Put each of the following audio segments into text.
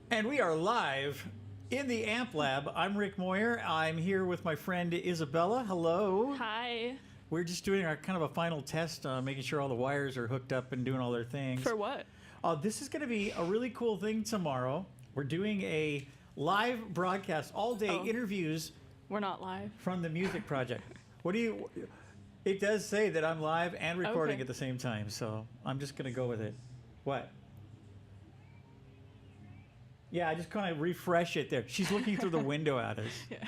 And we are live in the Amp Lab. I'm Rick Moyer. I'm here with my friend Isabella. Hello. Hi. We're just doing our kind of a final test, making sure all the wires are hooked up and doing all their things. For what? This is going to be a really cool thing tomorrow. We're doing a live broadcast, all-day interviews. We're not live. From the Music Project. What do you... It does say that I'm live and recording at the same time, so I'm just going to go with it. What? Yeah, I just kind of refresh it there. She's looking through the window at us. Yeah.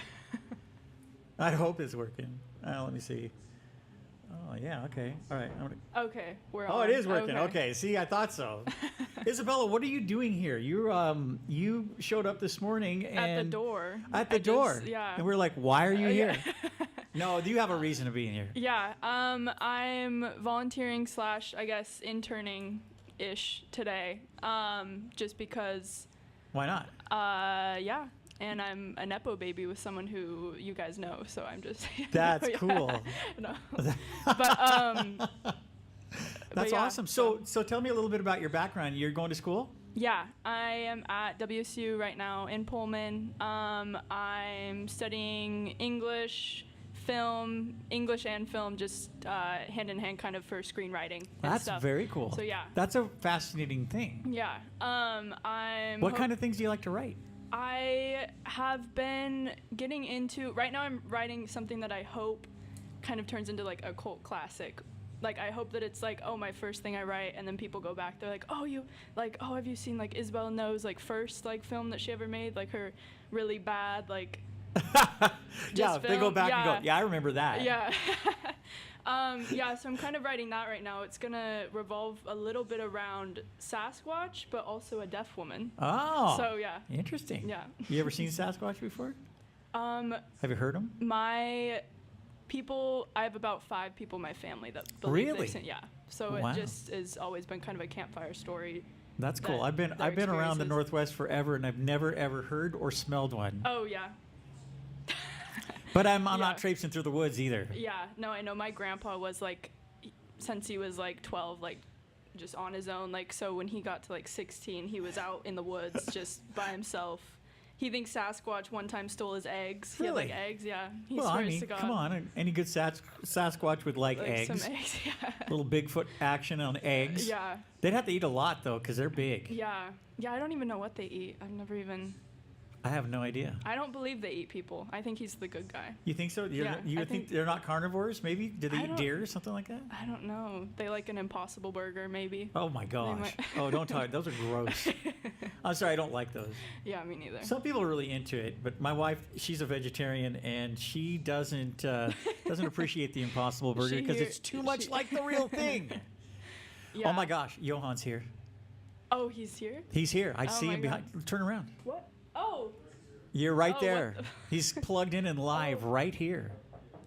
I hope it's working. Let me see. Oh, yeah, okay. All right. Okay, we're Oh, on. it is working. Okay, see, I thought so. Isabella, what are you doing here? You showed up this morning and... At the door. At the door. Yeah. And we're like, why are you here? Yeah. No, do you have a reason to be in here? Yeah, I'm volunteering / I guess interning-ish today, just because... Why not? Yeah. And I'm a Nepo baby with someone who you guys know, so I'm just... That's yeah. cool. No. But, That's yeah, awesome. So tell me a little bit about your background. You're going to school? Yeah, I am at WSU right now in Pullman. I'm studying English and film, just hand in hand kind of for screenwriting and That's stuff. very cool. So yeah. That's a fascinating thing. Yeah. What kind of things do you like to write? I have been getting into, right now I'm writing something that I hope kind of turns into like a cult classic. Like I hope that it's like, oh, my first thing I write, and then people go back, they're like, oh, have you seen like Isabella No's like first like film that she ever made, like her really bad like yeah, they go back and go, yeah, I remember that. Yeah. Yeah, so I'm kind of writing that right now. It's gonna revolve a little bit around Sasquatch, but also a deaf woman. Oh. So yeah. Interesting. Yeah. You ever seen Sasquatch before? Have you heard him? I have about 5 people in my family that believe Really? they've seen, yeah. So Wow. it just has always been kind of a campfire story. That's cool. that I've been around the experiences. Northwest forever, and I've never ever heard or smelled one. Oh yeah. But I'm Yeah. not traipsing through the woods either. Yeah, no, I know my grandpa was like, since he was like 12, like just on his own. Like, so when he got to like 16, he was out in the woods just by himself. He thinks Sasquatch one time stole his eggs. He had Really? like eggs, yeah. He Well, swears I mean, to God. come on. Any good Sasquatch would like eggs. Some eggs, yeah. Little Bigfoot action on eggs. Yeah, They'd have to eat a lot, though, because they're big. yeah. Yeah, I don't even know what they eat. I've never even... I have no idea. I don't believe they eat people. I think he's the good guy. You think so? Yeah, You I think think- they're not carnivores, maybe? Do they I eat don't- deer or something like that? I don't know. They like an Impossible Burger, maybe. Oh, my gosh. might- Oh, don't talk. Those are gross. I'm sorry, I don't like those. Yeah, me neither. Some people are really into it, but my wife, she's a vegetarian, and she doesn't appreciate the Impossible Burger She because hear- it's too much she- like the real thing. Yeah. Oh, my gosh. Johan's here. Oh, he's here? He's here. I Oh see my him behind. Turn around. What? Oh. You're right Oh, there. what the- He's plugged in and live right here.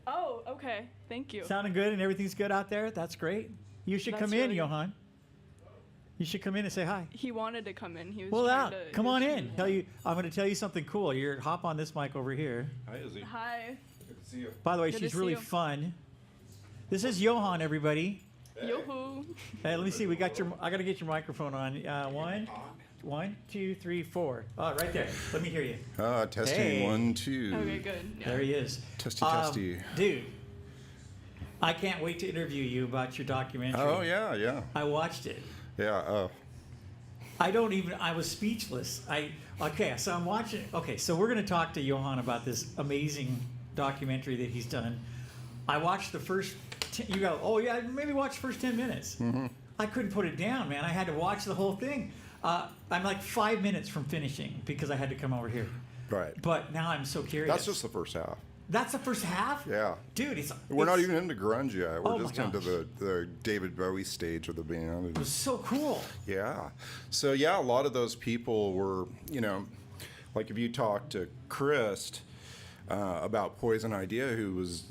Oh, okay. Thank you. Sounding good and everything's good out there? That's great. You should That's come in, really- Johan. You should come in and say hi. He wanted to come in. He was Well, trying out. to... Come he was on trying in. to- I'm going to tell you something cool. Hop on this mic over here. Hi, Izzy. Hi. Good to see you. By the way, Good to she's see really you. fun. This is Johan, everybody. Yoo-hoo. Hey, let me see. I got to get your microphone on. One, 2, 3, 4. Oh, right there. Let me hear you. Testing Hey. 1, 2. Okay, good. Yeah. There he is. Testy. Dude, I can't wait to interview you about your documentary. Oh, yeah. I watched it. Yeah. I was speechless. So I'm watching. Okay, so we're going to talk to Johan about this amazing documentary that he's done. I watched the first, maybe watch the first 10 minutes. Mm-hmm. I couldn't put it down, man. I had to watch the whole thing. I'm like 5 minutes from finishing because I had to come over here. Right. But now I'm so curious. That's just the first half. That's the first half? Yeah. Dude, We're not even into grunge yet. We're Oh my just into gosh. the David Bowie stage of the band. It was so cool. Yeah. So, yeah, a lot of those people were, like if you talk to Chris about Poison Idea, who was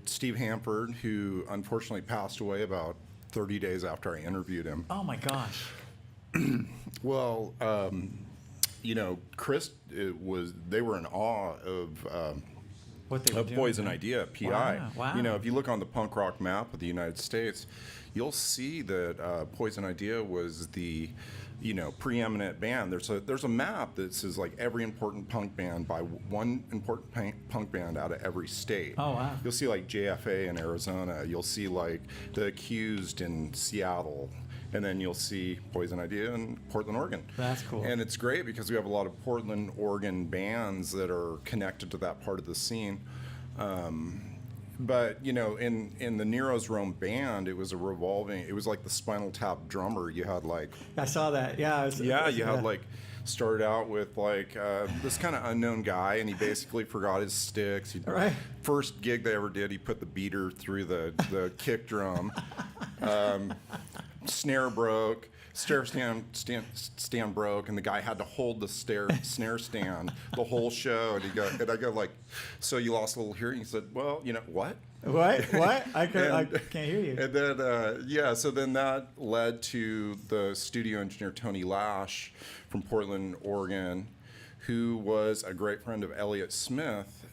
Steve Hanford, who unfortunately passed away about 30 days after I interviewed him. Oh my gosh. Well, Chris, they were in awe of What they were doing. Poison Idea, PI. Wow. If you look on the punk rock map of the United States, you'll see that Poison Idea was the preeminent band. There's a map that says like every important punk band by one important punk band out of every state. Oh, wow. You'll see like JFA in Arizona. You'll see like The Accused in Seattle. And then you'll see Poison Idea in Portland, Oregon. That's cool. And it's great because we have a lot of Portland, Oregon bands that are connected to that part of the scene. But in the Nero's Rome band, it was it was like the Spinal Tap drummer. You had like, I saw that. Yeah. you had like, started out with like this kind of unknown guy, and he basically forgot his sticks. Right. First gig they ever did, he put the beater through the kick drum. Snare broke. Stair stand broke, and the guy had to hold the snare stand the whole show. And I go like, so you lost a little hearing? He said, well, what? What? I can't hear you. And then, so then that led to the studio engineer, Tony Lash from Portland, Oregon, who was a great friend of Elliott Smith,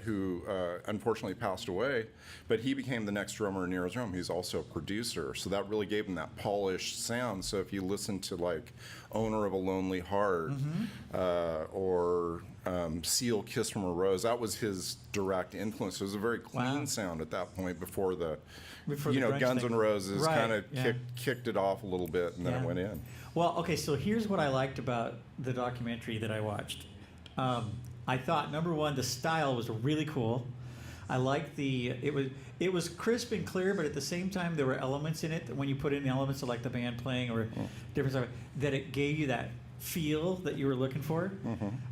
who unfortunately passed away. But he became the next drummer in Nero's Rome. He's also a producer. So that really gave him that polished sound. So if you listen to like Owner of a Lonely Heart or Seal, Kiss from a Rose, that was his direct influence. So it was a very clean sound at that point before the grunge Guns thing. N' Roses Right, kind of yeah. kicked it off a little bit, and then it went in. Well, okay, so here's what I liked about the documentary that I watched. I thought, number one, the style was really cool. I liked it was crisp and clear, but at the same time, there were elements in it that when you put in elements of like the band playing or different stuff, that it gave you that feel that you were looking for.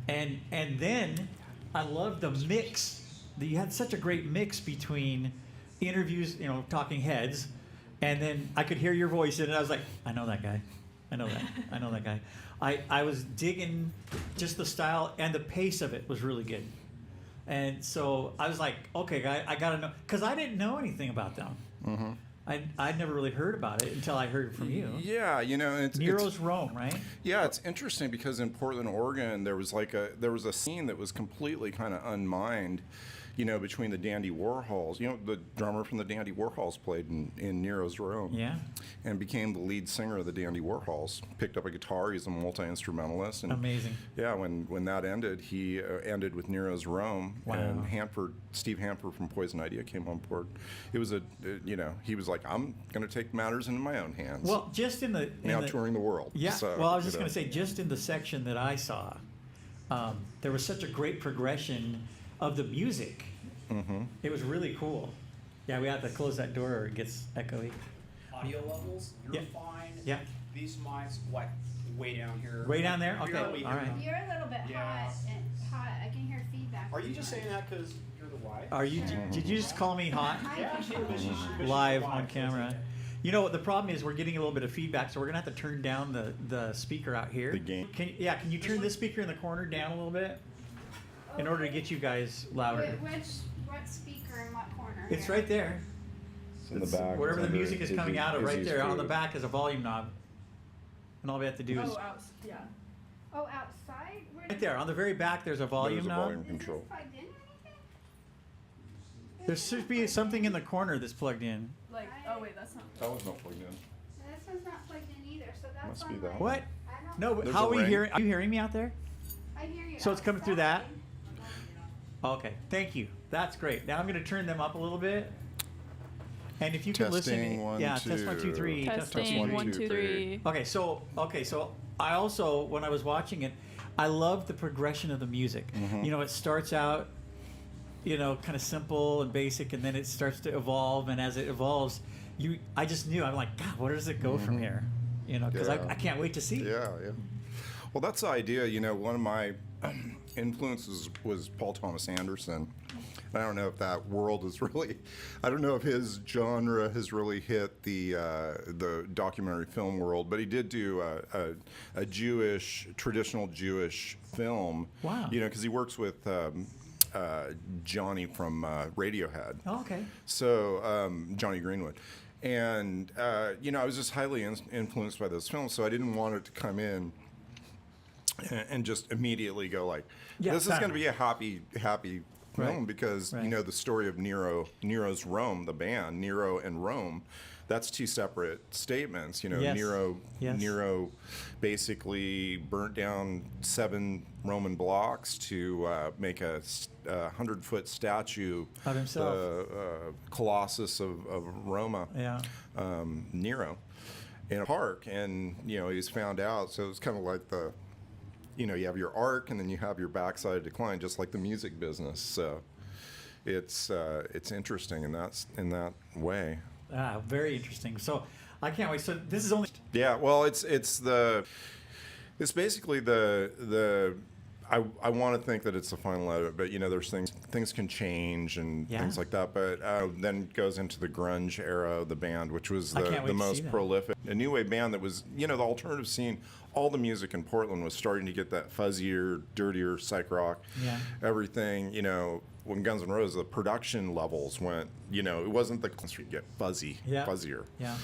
And then I loved the mix. You had such a great mix between interviews, talking heads, and then I could hear your voice in it. I was like, I know that guy. I know that guy. I was digging just the style, and the pace of it was really good. And so I was like, okay, I got to know, because I didn't know anything about them. I'd never really heard about it until I heard it from you. Yeah, it's Nero's Rome, right? Yeah, it's interesting because in Portland, Oregon, there was a scene that was completely kind of unmined, between the Dandy Warhols. The drummer from the Dandy Warhols played in Nero's Rome. Yeah. And became the lead singer of the Dandy Warhols. Picked up a guitar. He's a multi-instrumentalist. And Amazing. Yeah, when that ended, he ended with Nero's Rome. Wow. And Steve Hamper from Poison Idea came on board. It was he was like, I'm going to take matters into my own hands. Well, just in the touring the world. Yeah. So, well, I was just going to say, just in the section that I saw, there was such a great progression of the music. It was really cool. Yeah, we have to close that door or it gets echoey. Audio levels, you're Yeah. fine. Yeah. These mics, like way down here. Way down there? Okay, Barely all hear right. them. You're a little bit Yeah. hot. I can hear feedback. Are you just saying that because you're the wife? Are you? Did you just call me hot? Yeah, she was. She's Live the on wife, camera. The problem is we're getting a little bit of feedback, so we're gonna have to turn down the speaker out here. The gain. Can you turn this speaker in the corner down a little bit in order to get you guys louder? What speaker in what corner? It's here? right there. In the back. Wherever the under music is coming out of, right Izzy's there on the booth. back is a volume knob, and all we have to do is yeah. Oh, outside? right there on the very back. There's a volume There's a knob. volume Is control. this plugged in or anything? There should be something in the corner that's plugged in. Like, oh wait, that's not. That was not plugged in. This one's not plugged in either, so that's Must on be that my- one. What? I don't No, but There's how a are we ring. hearing? Are you hearing me out there? I hear you. So it's coming through that? outside. Okay, thank you. That's great. Now I'm going to turn them up a little bit. And if you can Testing, listen, one, test 1, 2, 3. Testing, one, 1, two, 2, 3. Okay, so I also, when I was watching it, I love the progression of the music. It starts out, kind of simple and basic, and then it starts to evolve. And as it evolves, I just knew, I'm like, God, where does it go from here? Because Yeah. I can't wait to see. Yeah. Well, that's the idea. One of my influences was Paul Thomas Anderson. I don't know if that world is really, I don't know if his genre has really hit the documentary film world, but he did do a traditional Jewish film. Wow. Because he works with Johnny from Radiohead. Oh, okay. So Johnny Greenwood. And, I was just highly influenced by those films, so I didn't want it to come in and just immediately go like, Yeah, this is going to be a happy film Right. because, Right. the story of Nero's Rome, the band, Nero and Rome, that's two separate statements. You know, Yes. Nero Yes. Nero basically burnt down 7 Roman blocks to make a 100-foot statue Of himself. the Colossus of Roma. Yeah. Nero, in a park, and you know he's found out. So it's kind of like you have your arc, and then you have your backside decline, just like the music business. So it's interesting in that way. Very interesting. So I can't wait. So this is only. Yeah, well, it's basically the I want to think that it's the final edit, but you know, there's things can change and Yeah. things like that. But then it goes into the grunge era of the band, which was I can't wait the to see most that. prolific. A new wave band that was, you know, the alternative scene. All the music in Portland was starting to get that fuzzier, dirtier psych rock. Yeah. Everything, you know, when Guns N' Roses, the production levels went, you know, it wasn't the get Yeah. fuzzier. Yeah.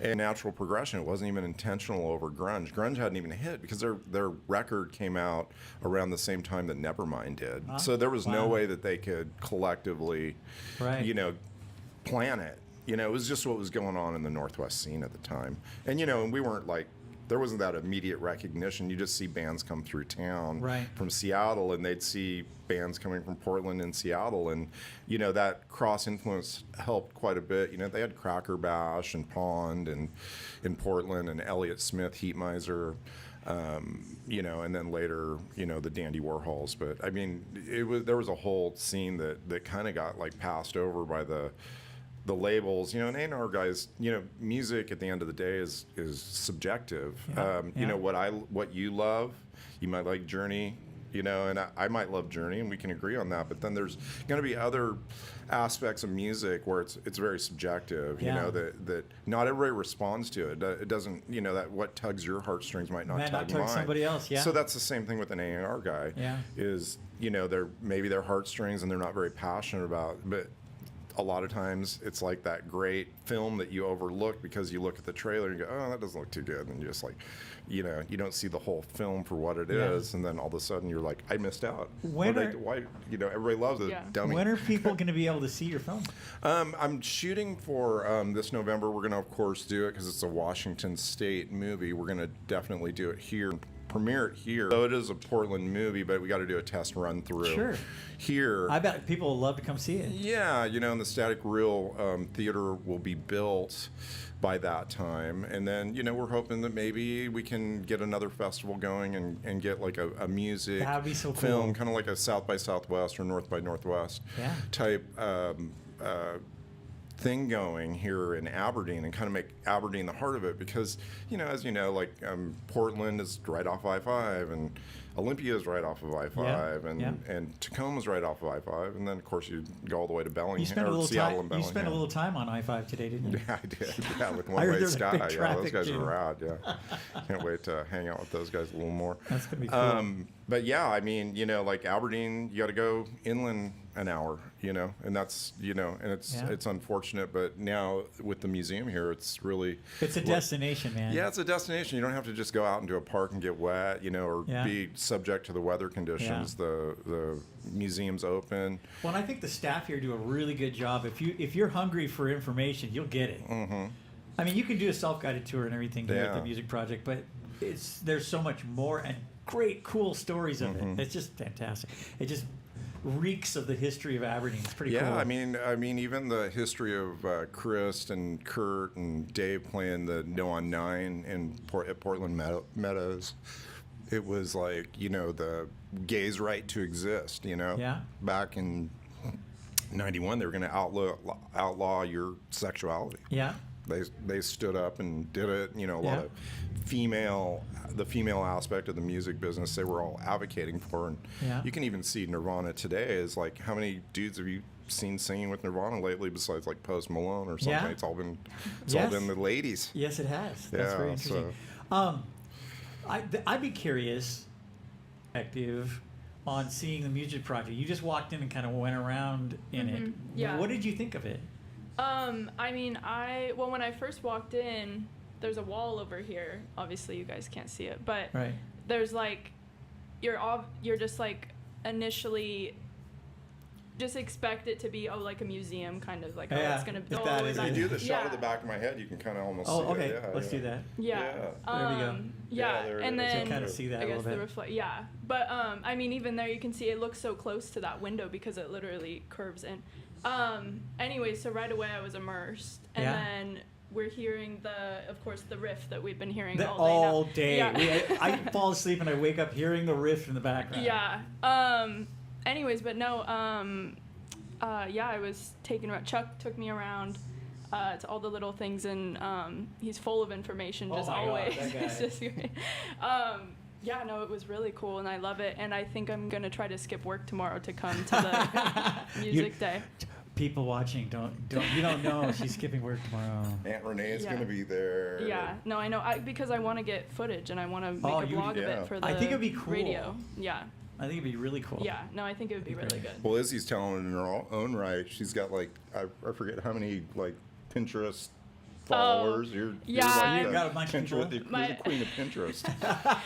And natural progression. It wasn't even intentional over grunge. Grunge hadn't even hit because their record came out around the same time that Nevermind did. So there was no Wow. way that they could collectively, Right. you know, plan it. You know, it was just what was going on in the Northwest scene at the time. And you know, and we weren't like, there wasn't that immediate recognition. You just see bands come through town Right. from Seattle, and they'd see bands coming from Portland and Seattle, and you know that cross influence helped quite a bit. You know, they had Cracker Bash and Pond and in Portland, and Elliott Smith, Heat Miser, you know, and then later, you know, the Dandy Warhols. But I mean, there was a whole scene that kind of got like passed over by the labels, you know, and A&R guys, you know, music at the end of the day is subjective. Yeah, You yeah. know, what you love, you might like Journey, you know, and I might love Journey, and we can agree on that. But then there's going to be other aspects of music where it's very subjective, you Yeah. know, that not everybody responds to it. It doesn't, you know, that what tugs your heartstrings might not Might not tug tug mine. somebody else, yeah. So that's the same thing with an A&R guy. Yeah. Is, you know, maybe their heartstrings and they're not very passionate about, but a lot of times it's like that great film that you overlook because you look at the trailer and you go, oh, that doesn't look too good. And you just like, you know, you don't see the whole film for what it Yeah. is. And then all of a sudden you're like, I missed out. When Why, you know, everybody loves it. Yeah. Dummy. When are people going to be able to see your film? I'm shooting for this November. We're going to, of course, do it because it's a Washington State movie. We're going to definitely do it here, premiere it here. So it is a Portland movie, but we got to do a test run through Sure. here. I bet people will love to come see it. Yeah, you know, and the Static Reel Theater will be built by that time. And then, you know, we're hoping that maybe we can get another festival going and get like a music That'd be so film, cool. kind of like a South by Southwest or North by Northwest Yeah. type thing going here in Aberdeen and kind of make Aberdeen the heart of it because, you know, as you know, like Portland is right off I-5 and Olympia is right off of I-5 and Tacoma's right off of I-5, and then of course you go all the way to Bellingham You spent a or little Seattle time. and You Bellingham. spent a little time on I-5 today, didn't you? Yeah, I did. Yeah, with I One heard Way there's a Sky. big Yeah, those traffic guys jam. are rad. Yeah, can't wait to hang out with those guys a little more. That's gonna be cool. But yeah, I mean, you know, like Aberdeen, you got to go inland an hour, you know, and that's, you know, and Yeah. it's unfortunate, but now with the museum here, it's really It's a destination, man. yeah, it's a destination. You don't have to just go out into a park and get wet, you know, or Yeah. be subject to the weather conditions. The museum's open. Well, and I think the staff here do a really good job. If you're hungry for information, you'll get it. Mm-hmm. I mean, you can do a self-guided tour and everything here at the Yeah. music project, but there's so much more and great, cool stories of Mm-hmm. it. It's just fantastic. It just reeks of the history of Aberdeen. It's pretty Yeah, cool. I mean, even the history of Chris and Kurt and Dave playing the No on 9 at Portland Meadows. It was like, you know, the gay's right to exist, you know. Yeah. Back in '91, they were going to outlaw your sexuality. Yeah. They stood up and did it. You know, a lot Yeah. of the female aspect of the music business they were all advocating for. And Yeah. you can even see Nirvana today is like, how many dudes have you seen singing with Nirvana lately besides like Post Malone or something? Yeah. It's all been Yes. the ladies. Yes, it has. That's very Yeah, interesting. I'd be curious, perspective, on seeing the music project. You just walked in and kind of went around in it. Yeah. What did you think of it? I mean, when I first walked in, there's a wall over here. Obviously, you guys can't see it, but Right. there's like, you're just like initially just expect it to be like a museum kind of like Yeah, it's gonna if be all that the way is back. If you do the shot Yeah. of the back of my head, you can kind of almost see Oh, okay. it. Yeah, Let's yeah. do that. Yeah. Yeah. There we go. Yeah, there it and is. then So kinda see that I a guess little the bit. reflect. Yeah, but I mean, even there you can see it looks so close to that window because it literally curves in. Anyway, so right away I was immersed, and Yeah. then we're hearing of course, the riff that we've been hearing That all day. all now. day. Yeah. I fall asleep and I wake up hearing the riff in the background. Yeah. Anyways, but no. Yeah, I was taken around. Chuck took me around to all the little things, and he's full of information, Oh just my God, always. that guy. It's just great. Yeah, no, it was really cool, and I love it. And I think I'm gonna try to skip work tomorrow to come to the music day. People watching you don't know she's skipping work tomorrow. Aunt Renee is Yeah. going to be there. Yeah, no, I know. Because I want to get footage, and I want to make Oh, a blog of yeah. it for the I think it'd be cool. radio. Yeah, I think it'd be really cool. yeah. No, I think it would be really good. Well, Izzy's talented in her own right. She's got like I forget how many like Pinterest followers. You're yeah, like I'm- the You've got a bunch of Pinterest, people. you're the My- queen of Pinterest.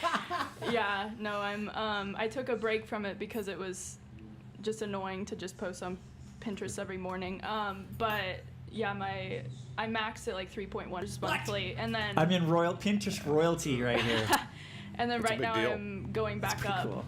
Yeah, no, I took a break from it because it was just annoying to just post on Pinterest every morning. But yeah, I maxed it like 3.1 just monthly, and then I'm in Pinterest royalty right here. and then That's a right big now deal. I'm going back pretty up. cool.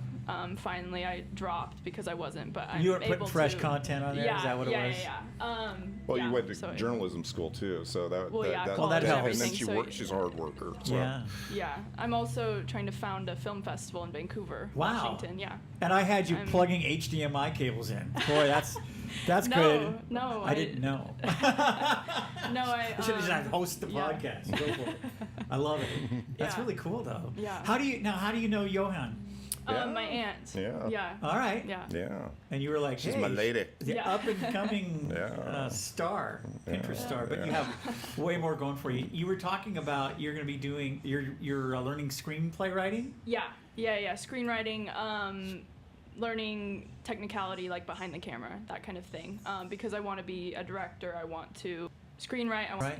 Finally, I dropped because I wasn't, but I'm You were able putting fresh to, content on there? Yeah, Is that what it yeah, was? yeah. Well, Yeah, you went to so journalism school too, so that Well, yeah, Well, that college and helps. And then everything, she so works. She's a hard worker. So. Yeah. Yeah, I'm also trying to found a film festival in Vancouver, Wow. Washington. Yeah. And I had you I'm- plugging HDMI cables in. Boy, that's No, good. no, I didn't know. No, I. I should have just host the yeah. podcast. Go for it. I love it. That's Yeah. really cool, though. Yeah. How do you know Johan? Yeah. My aunt. Yeah. Yeah. All right. Yeah. Yeah. And you were like, She's hey, my lady. the Yeah. up and coming Yeah. star, Pinterest Yeah. star. But you Yeah. have way more going for you. You were talking about you're going to be doing you're learning screenplay writing. Yeah. Screenwriting, learning technicality like behind the camera, that kind of thing. Because I want to be a director. I want to screenwrite. Right.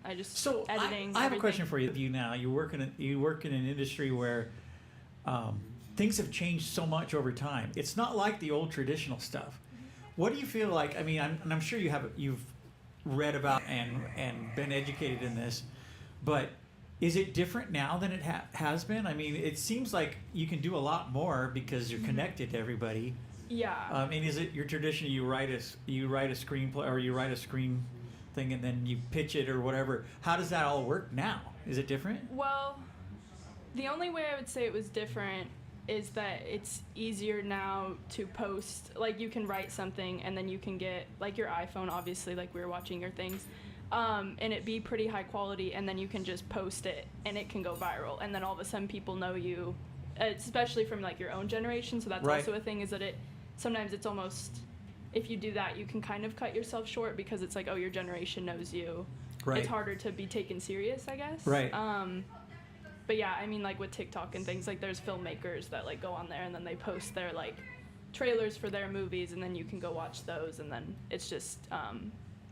I just So editing. I have a everything. question for you now. You work in an industry where things have changed so much over time. It's not like the old traditional stuff. What do you feel like? I mean, I'm sure you've read about and been educated in this, but is it different now than it has been? I mean, it seems like you can do a lot more because you're connected to everybody. Yeah. I mean, is it your tradition? You write a screenplay or you write a screen thing and then you pitch it or whatever. How does that all work now? Is it different? Well, the only way I would say it was different is that it's easier now to post. Like, you can write something and then you can get, like, your iPhone, obviously, like we were watching your things, and it be pretty high quality, and then you can just post it and it can go viral. And then all of a sudden people know you, especially from, like, your own generation. So that's Right. also a thing, is that sometimes it's almost, if you do that, you can kind of cut yourself short because it's like, oh, your generation knows you. Right. It's harder to be taken serious, I guess. Right. But yeah, I mean, like with TikTok and things, like there's filmmakers that like go on there and then they post their like trailers for their movies, and then you can go watch those, and then it's just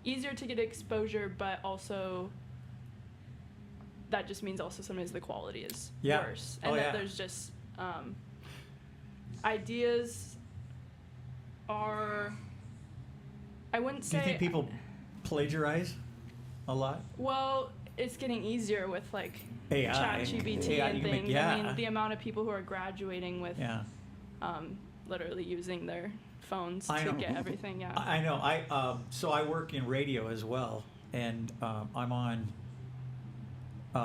easier to get exposure, but also that just means also sometimes the quality is Yeah. worse, and Oh, that yeah. there's just ideas are, I wouldn't Do say. you think people plagiarize a lot? Well, it's getting easier with like AI. ChatGPT AI, and you can make- things. yeah. I mean, the amount of people who are graduating with Yeah. literally using their phones I to know. get everything. Yeah. I know. So I work in radio as well, and I'm on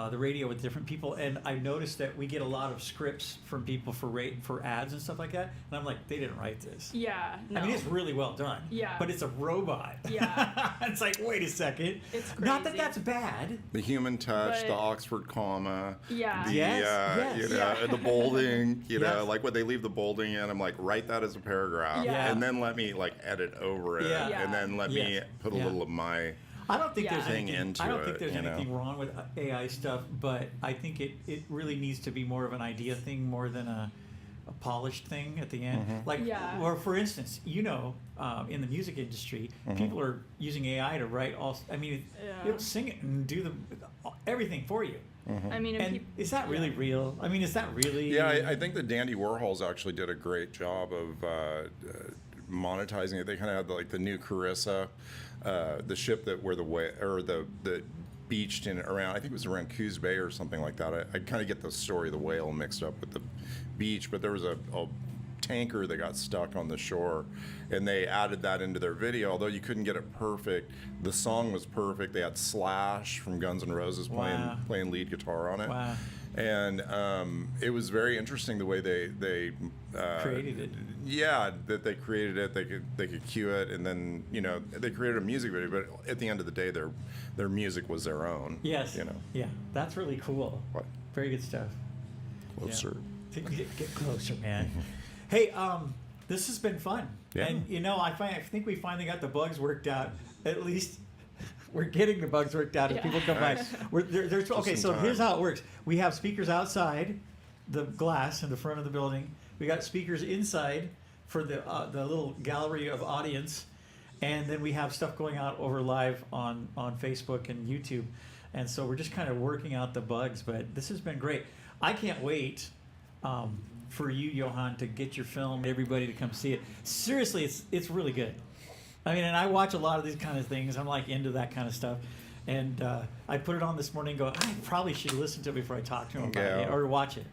the radio with different people, and I've noticed that we get a lot of scripts from people for ads and stuff like that, and I'm like, they didn't write this. Yeah. No. I mean, it's really well done. Yeah. But it's a robot. Yeah. It's like, wait a second. It's Not that crazy. that's bad. The human touch, But- the Oxford comma, Yeah. the Yes, yes. you know, Yeah. the bolding, you know, Yes. like when they leave the bolding in, I'm like, write that as a paragraph, Yeah. and then let me like edit over it, Yeah. Yeah. and then let me Yes. put a Yeah. little of my. I don't think Yeah. there's Thing anything. into I don't think it, there's you know? anything wrong with AI stuff, but I think it really needs to be more of an idea thing more than a polished thing at the end. Mm-hmm. Like, Yeah. or for instance, in the music industry, Mm-hmm. people are using AI to write all. I mean, Yeah. it'll sing it and do everything for you. I mean, and And peop- is that really yeah. real? I mean, is that really? Yeah, I think that Dandy Warhols actually did a great job of monetizing it. They kind of had like the new Carissa, the ship that where the beached in around, I think it was around Coos Bay or something like that. I kind of get the story of the whale mixed up with the beach, but there was a tanker that got stuck on the shore, and they added that into their video. Although you couldn't get it perfect, the song was perfect. They had Slash from Guns N' Roses Wow. playing lead guitar on it. Wow. And it was very interesting the way they Created it. Yeah, that they created it. They could cue it, and then they created a music video. But at the end of the day, their music was their own. Yes. You know. Yeah, that's really cool. What? Very good stuff. Closer. Get closer, man. Hey, this has been fun. Yeah. And I think we finally got the bugs worked out. At least we're getting the bugs worked out as Yeah. people come by. There's okay, in so time. here's how it works. We have speakers outside the glass in the front of the building. We got speakers inside for the little gallery of audience. And then we have stuff going out over live on Facebook and YouTube. And so we're just kind of working out the bugs, but this has been great. I can't wait for you, Johan, to get your film, everybody to come see it. Seriously, it's really good. I mean, and I watch a lot of these kind of things. I'm like into that kind of stuff. And I put it on this morning and go, I probably should listen to it before I talk to him about it or watch it.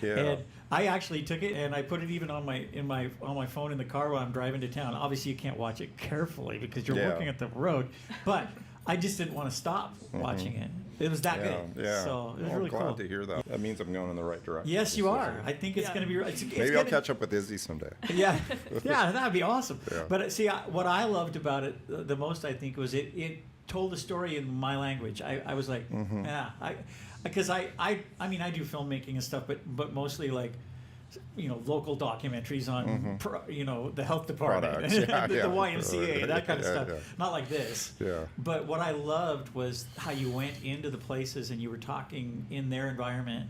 Yeah. And I actually took it and I put it even on my phone in the car while I'm driving to town. Obviously, you can't watch it carefully because you're Yeah. working at the road. But I just didn't want to stop watching it. It was that good. Yeah. So it was Well, really glad cool. to hear that. That means I'm going in the right direction. Yes, you are. I think it's Yeah. going to be. It's Maybe gonna, I'll catch up with Izzy someday. Yeah, yeah, that'd be awesome. Yeah. But see, what I loved about it the most, I think, was it told a story in my language. I was like, yeah, because I mean, I do filmmaking and stuff, but mostly like, local documentaries on, the health department, Products. Yeah, the yeah. YMCA, that kind of Yeah, stuff. yeah. Not like this. Yeah. But what I loved was how you went into the places and you were talking in their environment,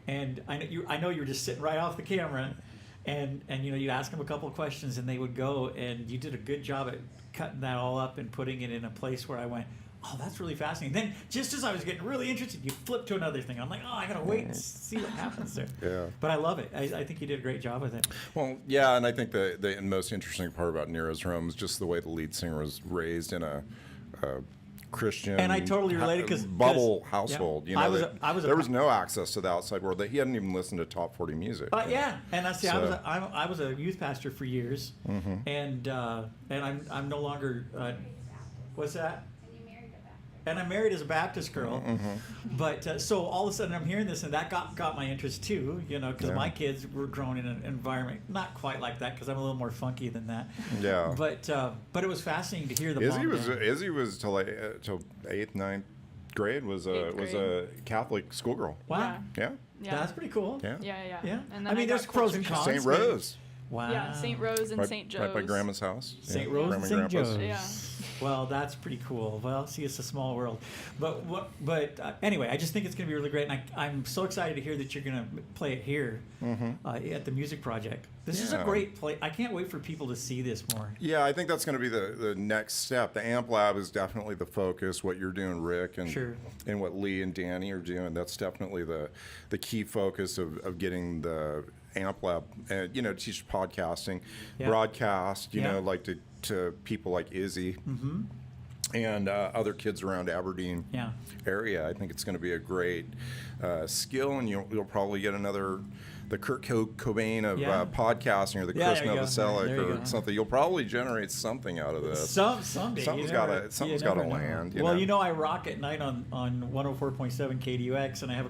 and I know you were just sitting right off the camera, and you'd ask them a couple of questions and they would go, and you did a good job at cutting that all up and putting it in a place where I went, oh, that's really fascinating. Then just as I was getting really interested, you flip to another thing. I'm like, oh, I gotta wait and see what happens there. Yeah. But I love it. I think you did a great job with it. Well, yeah, and I think the most interesting part about Nero's Home is just the way the lead singer was raised in a Christian And I totally related 'cause- bubble 'cause- household. yeah. I was a- there was no access to the outside world. That he hadn't even listened to top 40 music. Yeah, and I see. So- I was a youth pastor for years, and I'm no longer. What's that? And you married a Baptist. And I'm married as a Baptist girl, but so all of a sudden I'm hearing this, and that got my interest too. Because Yeah. my kids were grown in an environment not quite like that, because I'm a little more funky than that. Yeah. But it was fascinating to hear the. Izzy was till 8th, 9th grade was a Catholic schoolgirl. Wow, Yeah. Yeah. that's pretty cool. Yeah. Yeah. Yeah. And I then mean, there's got pros and culture cons. St. Rose. Wow. Yeah, St. Rose and Right, St. Joe's. right by Grandma's house. St. Yeah, Rose Grandma and and St. Grandpa's. Joe's. Yeah. Well, that's pretty cool. Well, see, it's a small world. But anyway, I just think it's going to be really great, and I'm so excited to hear that you're going to play it here at the Music Project. This is a Yeah. great play. I can't wait for people to see this more. Yeah, I think that's going to be the next step. The Amp Lab is definitely the focus. What you're doing, Rick, and Sure. and what Lee and Danny are doing, that's definitely the key focus of getting the Amp Lab, teach podcasting, Yeah. broadcast, Yeah. like to people like Izzy and other kids around Aberdeen Yeah. area. I think it's going to be a great skill, and you'll probably get the Kurt Cobain of Yeah. podcasting, or the Yeah, Chris there you go. Novoselic, There you or go. something. You'll probably generate something out of this. Someday. Something's you gotta- never- something's you never gotta know. land, Well, I rock at night on 104.7 KDUX, and I have a